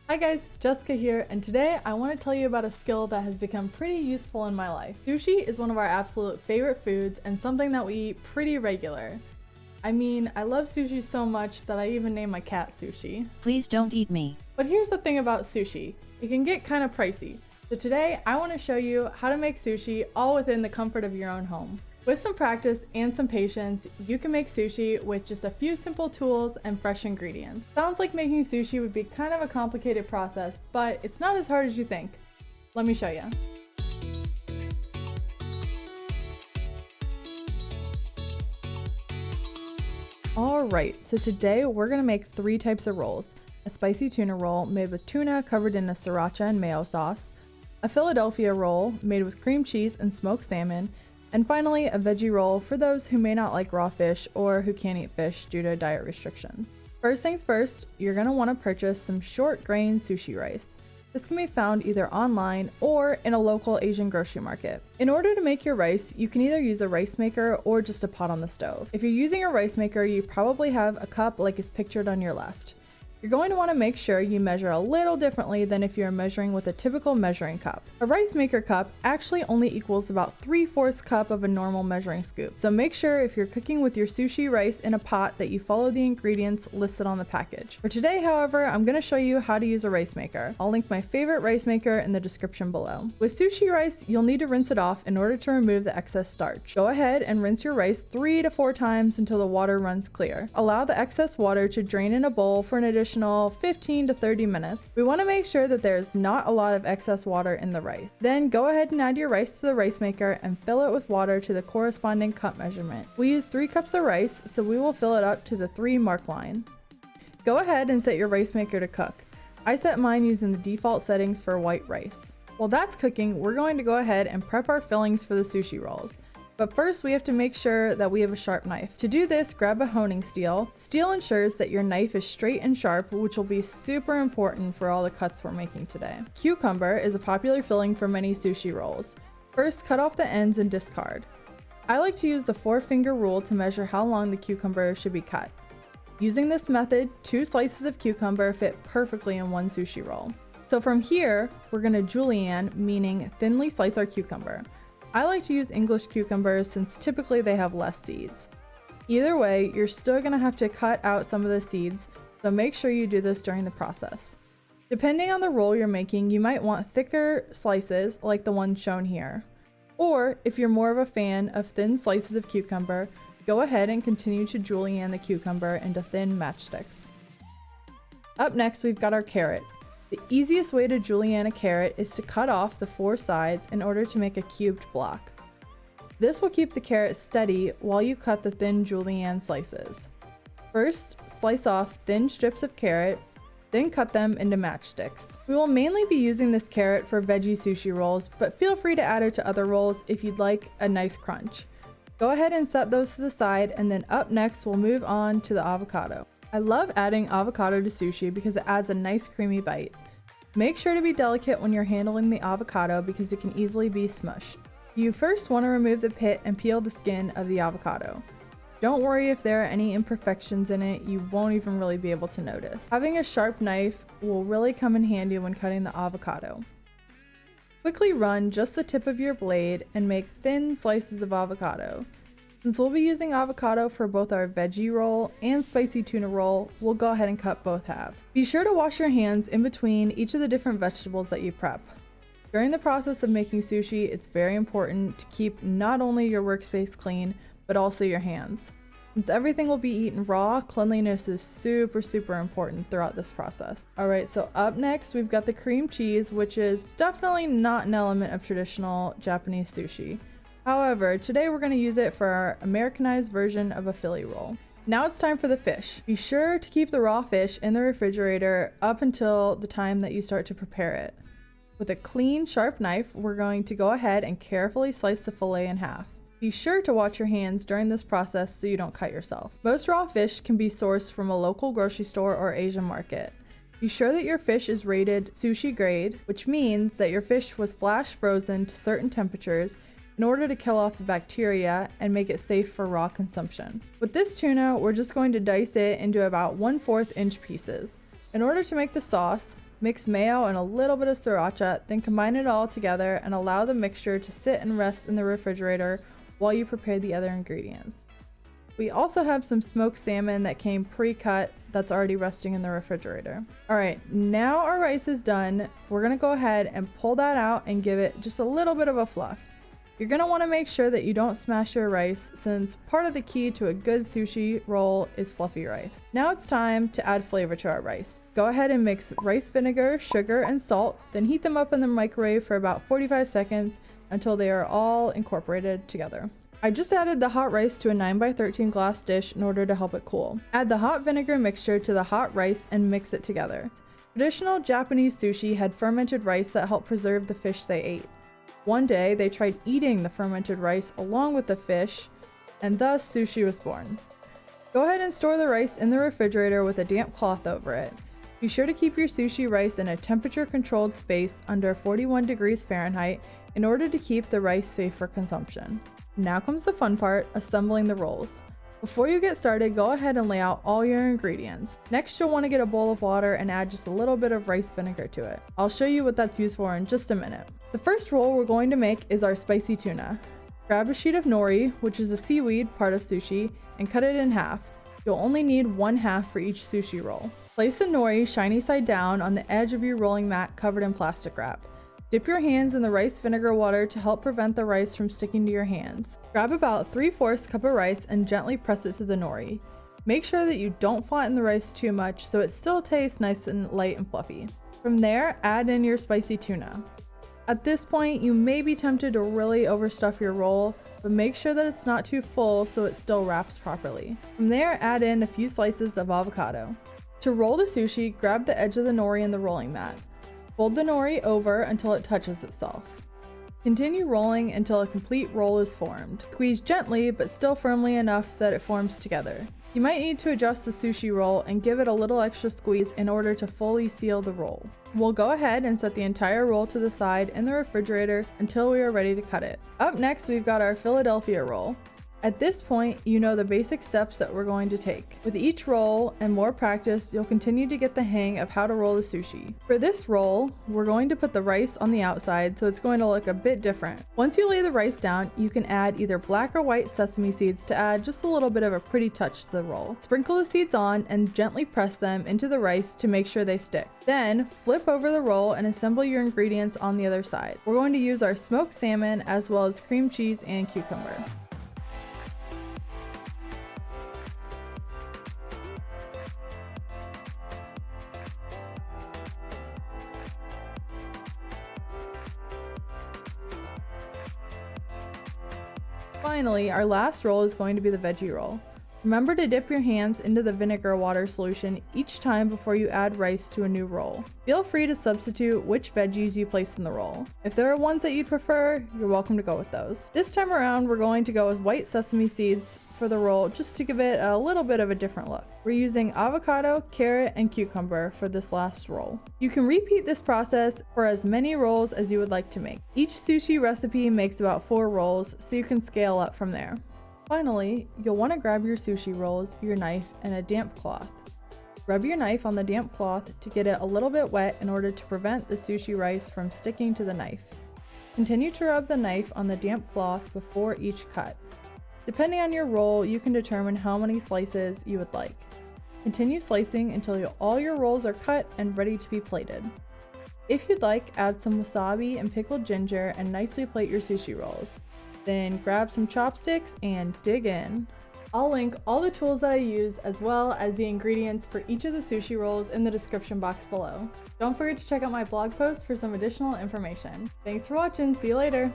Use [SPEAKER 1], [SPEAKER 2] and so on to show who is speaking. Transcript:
[SPEAKER 1] Hi guys, Jessica here, and today I want to tell you about a skill that has become pretty useful in my life. Sushi is one of our absolute favorite foods and something that we eat pretty regular. I mean, I love sushi so much that I even named my cat Sushi.
[SPEAKER 2] Please don't eat me.
[SPEAKER 1] But here's the thing about sushi, it can get kind of pricey. So today I want to show you how to make sushi all within the comfort of your own home. With some practice and some patience, you can make sushi with just a few simple tools and fresh ingredients. Sounds like making sushi would be kind of a complicated process, but it's not as hard as you think. Let me show you. Alright, so today we're going to make 3 types of rolls. A spicy tuna roll made with tuna covered in a sriracha and mayo sauce, a Philadelphia roll made with cream cheese and smoked salmon, and finally, a veggie roll for those who may not like raw fish or who can't eat fish due to diet restrictions. First things first, you're going to want to purchase some short grain sushi rice. This can be found either online or in a local Asian grocery market. In order to make your rice, you can either use a rice maker or just a pot on the stove. If you're using a rice maker, you probably have a cup like is pictured on your left. You're going to want to make sure you measure a little differently than if you're measuring with a typical measuring cup. A rice maker cup actually only equals about 3/4 cup of a normal measuring scoop. So make sure if you're cooking with your sushi rice in a pot that you follow the ingredients listed on the package. For today, however, I'm going to show you how to use a rice maker. I'll link my favorite rice maker in the description below. With sushi rice, you'll need to rinse it off in order to remove the excess starch. Go ahead and rinse your rice 3 to 4 times until the water runs clear. Allow the excess water to drain in a bowl for an additional 15 to 30 minutes. We want to make sure that there's not a lot of excess water in the rice. Then go ahead and add your rice to the rice maker and fill it with water to the corresponding cup measurement. We use 3 cups of rice, so we will fill it up to the 3 mark line. Go ahead and set your rice maker to cook. I set mine using the default settings for white rice. While that's cooking, we're going to go ahead and prep our fillings for the sushi rolls. But first, we have to make sure that we have a sharp knife. To do this, grab a honing steel. Steel ensures that your knife is straight and sharp, which will be super important for all the cuts we're making today. Cucumber is a popular filling for many sushi rolls. First, cut off the ends and discard. I like to use the 4-finger rule to measure how long the cucumber should be cut. Using this method, 2 slices of cucumber fit perfectly in one sushi roll. So from here, we're going to julienne, meaning thinly slice our cucumber. I like to use English cucumbers since typically they have less seeds. Either way, you're still going to have to cut out some of the seeds, so make sure you do this during the process. Depending on the roll you're making, you might want thicker slices like the one shown here. Or if you're more of a fan of thin slices of cucumber, go ahead and continue to julienne the cucumber into thin matchsticks. Up next, we've got our carrot. The easiest way to julienne a carrot is to cut off the 4 sides in order to make a cubed block. This will keep the carrot steady while you cut the thin julienne slices. First, slice off thin strips of carrot, then cut them into matchsticks. We will mainly be using this carrot for veggie sushi rolls, but feel free to add it to other rolls if you'd like a nice crunch. Go ahead and set those to the side, and then up next we'll move on to the avocado. I love adding avocado to sushi because it adds a nice creamy bite. Make sure to be delicate when you're handling the avocado because it can easily be smushed. You first want to remove the pit and peel the skin of the avocado. Don't worry if there are any imperfections in it, you won't even really be able to notice. Having a sharp knife will really come in handy when cutting the avocado. Quickly run just the tip of your blade and make thin slices of avocado. Since we'll be using avocado for both our veggie roll and spicy tuna roll, we'll go ahead and cut both halves. Be sure to wash your hands in between each of the different vegetables that you prep. During the process of making sushi, it's very important to keep not only your workspace clean, but also your hands. Since everything will be eaten raw, cleanliness is super important throughout this process. Alright, so up next we've got the cream cheese, which is definitely not an element of traditional Japanese sushi. However, today we're going to use it for our Americanized version of a Philly roll. Now it's time for the fish. Be sure to keep the raw fish in the refrigerator up until the time that you start to prepare it. With a clean, sharp knife, we're going to go ahead and carefully slice the fillet in half. Be sure to watch your hands during this process so you don't cut yourself. Most raw fish can be sourced from a local grocery store or Asian market. Be sure that your fish is rated Sushi-Grade, which means that your fish was flash frozen to certain temperatures in order to kill off the bacteria and make it safe for raw consumption. With this tuna, we're just going to dice it into about 1/4 inch pieces. In order to make the sauce, Mix mayo and a little bit of sriracha, then combine it all together and allow the mixture to sit and rest in the refrigerator while you prepare the other ingredients. We also have some smoked salmon that came pre-cut that's already resting in the refrigerator. Alright, now our rice is done. We're gonna go ahead and pull that out and give it just a little bit of a fluff. You're gonna wanna make sure that you don't smash your rice, since part of the key to a good sushi roll is fluffy rice. Now it's time to add flavor to our rice. Go ahead and mix rice vinegar, sugar, and salt, then heat them up in the microwave for about 45 seconds until they are all incorporated together. I just added the hot rice to a 9x13 glass dish in order to help it cool. Add the hot vinegar mixture to the hot rice and mix it together. Traditional Japanese sushi had fermented rice that helped preserve the fish they ate. One day, they tried eating the fermented rice along with the fish, and thus sushi was born. Go ahead and store the rice in the refrigerator with a damp cloth over it. Be sure to keep your sushi rice in a temperature-controlled space under 41 degrees Fahrenheit in order to keep the rice safe for consumption. Now comes the fun part, assembling the rolls. Before you get started, go ahead and lay out all your ingredients. Next, you'll want to get a bowl of water and add just a little bit of rice vinegar to it. I'll show you what that's used for in just a minute. The first roll we're going to make is our spicy tuna. Grab a sheet of nori, which is a seaweed part of sushi, and cut it in half. You'll only need 1/2 for each sushi roll. Place the nori shiny side down on the edge of your rolling mat covered in plastic wrap. Dip your hands in the rice vinegar water to help prevent the rice from sticking to your hands. Grab about 3/4 cup of rice and gently press it to the nori. Make sure that you don't flatten the rice too much so it still tastes nice and light and fluffy. From there, add in your spicy tuna. At this point, you may be tempted to really overstuff your roll, but make sure that it's not too full so it still wraps properly. From there, add in a few slices of avocado. To roll the sushi, grab the edge of the nori in the rolling mat. Fold the nori over until it touches itself. Continue rolling until a complete roll is formed. Squeeze gently, but still firmly enough that it forms together. You might need to adjust the sushi roll and give it a little extra squeeze in order to fully seal the roll. We'll go ahead and set the entire roll to the side in the refrigerator until we are ready to cut it. Up next, we've got our Philadelphia roll. At this point, you know the basic steps that we're going to take. With each roll and more practice, you'll continue to get the hang of how to roll the sushi. For this roll, we're going to put the rice on the outside, so it's going to look a bit different. Once you lay the rice down, you can add either black or white sesame seeds to add just a little bit of a pretty touch to the roll. Sprinkle the seeds on and gently press them into the rice to make sure they stick. Then, flip over the roll and assemble your ingredients on the other side. We're going to use our smoked salmon as well as cream cheese and cucumber. Finally, our last roll is going to be the veggie roll. Remember to dip your hands into the vinegar water solution each time before you add rice to a new roll. Feel free to substitute which veggies you place in the roll. If there are ones that you'd prefer, you're welcome to go with those. This time around, we're going to go with white sesame seeds for the roll just to give it a little bit of a different look. We're using avocado, carrot, and cucumber for this last roll. You can repeat this process for as many rolls as you would like to make. Each sushi recipe makes about 4 rolls, so you can scale up from there. Finally, you'll want to grab your sushi rolls, your knife, and a damp cloth. Rub your knife on the damp cloth to get it a little bit wet in order to prevent the sushi rice from sticking to the knife. Continue to rub the knife on the damp cloth before each cut. Depending on your roll, you can determine how many slices you would like. Continue slicing until all your rolls are cut and ready to be plated. If you'd like, add some wasabi and pickled ginger and nicely plate your sushi rolls. Then grab some chopsticks and dig in. I'll link all the tools that I use as well as the ingredients for each of the sushi rolls in the description box below. Don't forget to check out my blog post for some additional information. Thanks for watching, see you later!